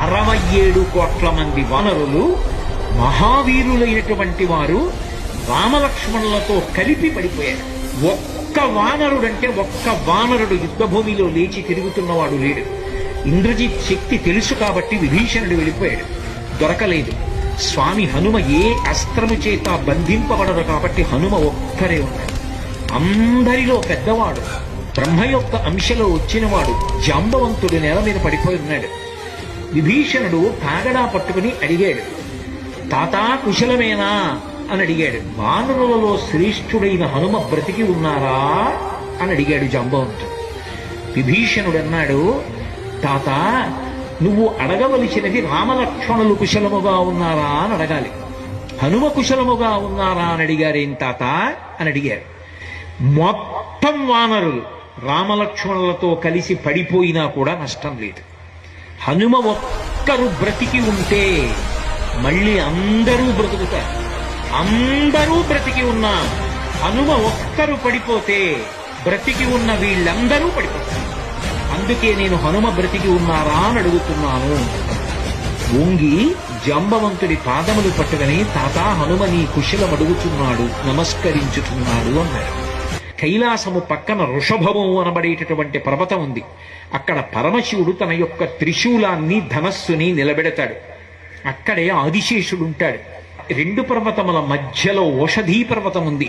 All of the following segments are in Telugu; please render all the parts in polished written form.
67 కోట్ల మంది వానరులు మహావీరులైనటువంటి వారు రామలక్ష్మణులతో కలిపి పడిపోయారు. ఒక్క వానరుడు యుద్ధభూమిలో లేచి తిరుగుతున్నవాడు లేడు. ఇంద్రజిత్ శక్తి తెలుసు కాబట్టి విభీషణుడు వెళ్ళిపోయాడు, దొరకలేదు. స్వామి హనుమ ఏ అస్త్రము చేత బంధింపబడదు కాబట్టి హనుమ ఒక్కరే ఉన్నాడు. అందరిలో పెద్దవాడు, బ్రహ్మ యొక్క అంశలో వచ్చినవాడు జాంబవంతుడు నేల మీద పడిపోయి ఉన్నాడు. విభీషణుడు కాగడా పట్టుకుని అడిగాడు, తాతా కుశలమేనా అని అడిగాడు. వానరులలో శ్రేష్ఠుడైన హనుమ బ్రతికి ఉన్నారా అని అడిగాడు జాంబవంతుడు. విభీషణుడు అన్నాడు, తాత నువ్వు అడగవలసినది రామలక్ష్మణులు కుశలముగా ఉన్నారా అని అడగాలి. హనుమ కుశలముగా ఉన్నారా అని అడిగారేం తాత అని అడిగారు. మొత్తం వానరులు రామలక్ష్మణులతో కలిసి పడిపోయినా కూడా నష్టం లేదు. హనుమ ఒక్కరు బ్రతికి ఉంటే మళ్ళీ అందరూ బ్రతుకుతారు. అందరూ బ్రతికి ఉన్నా హనుమ ఒక్కరు పడిపోతే బ్రతికి ఉన్న వీళ్ళందరూ పడిపోతారు. అందుకే నేను హనుమ బ్రతికి ఉన్నారా అని అడుగుతున్నాను. వంగి జాంబవంతుడి పాదములు పట్టుకుని తాత హనుమ నీ కుశలం అడుగుతున్నాడు, నమస్కరించుతున్నాడు అన్నాడు. కైలాసము పక్కన వృషభము అనబడేటటువంటి పర్వతం ఉంది. అక్కడ పరమశివుడు తన యొక్క త్రిశూలాన్ని ధనస్సుని నిలబెడతాడు. అక్కడే ఆదిశేషుడు ఉంటాడు. 2 పర్వతముల మధ్యలో ఓషధీ పర్వతం ఉంది.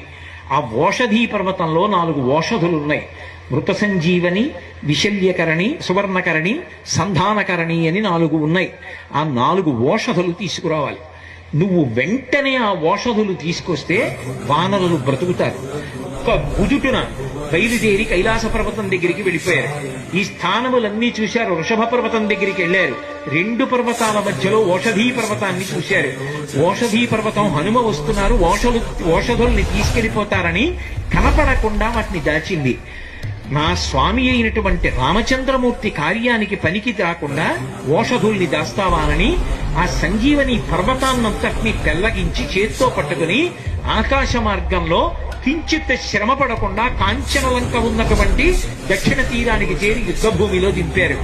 ఆ ఓషధీ పర్వతంలో 4 ఓషధులున్నాయి. మృత సంజీవని, విశల్యకరణి, సువర్ణకరణి, సంధానకరణి అని 4 ఉన్నాయి. ఆ 4 ఓషధులు తీసుకురావాలి. నువ్వు వెంటనే ఆ ఓషధులు తీసుకొస్తే వానరులు బ్రతుకుతారు. ఒక గుజుటున బయలుదేరి కైలాస పర్వతం దగ్గరికి వెళ్ళిపోయారు. ఈ స్థానములన్నీ చూశారు. వృషభ పర్వతం దగ్గరికి వెళ్లారు. 2 పర్వతాల మధ్యలో ఓషధీ పర్వతాన్ని చూశారు. ఓషధీ పర్వతం హనుమ వస్తున్నారు, ఓషధుల్ని తీసుకెళ్లిపోతారని కనపడకుండా వాటిని దాచింది. నా స్వామి అయినటువంటి రామచంద్రమూర్తి కార్యానికి పనికి రాకుండా ఓషధుల్ని దాస్తావానని ఆ సంజీవని పర్వతాన్నంతటిని పెళ్లగించి చేత్తో పట్టుకుని ఆకాశ మార్గంలో కించిత్ శ్రమ పడకుండా కాంచనలంక ఉన్నటువంటి దక్షిణ తీరానికి చేరి యుద్ధభూమిలో దింపారు.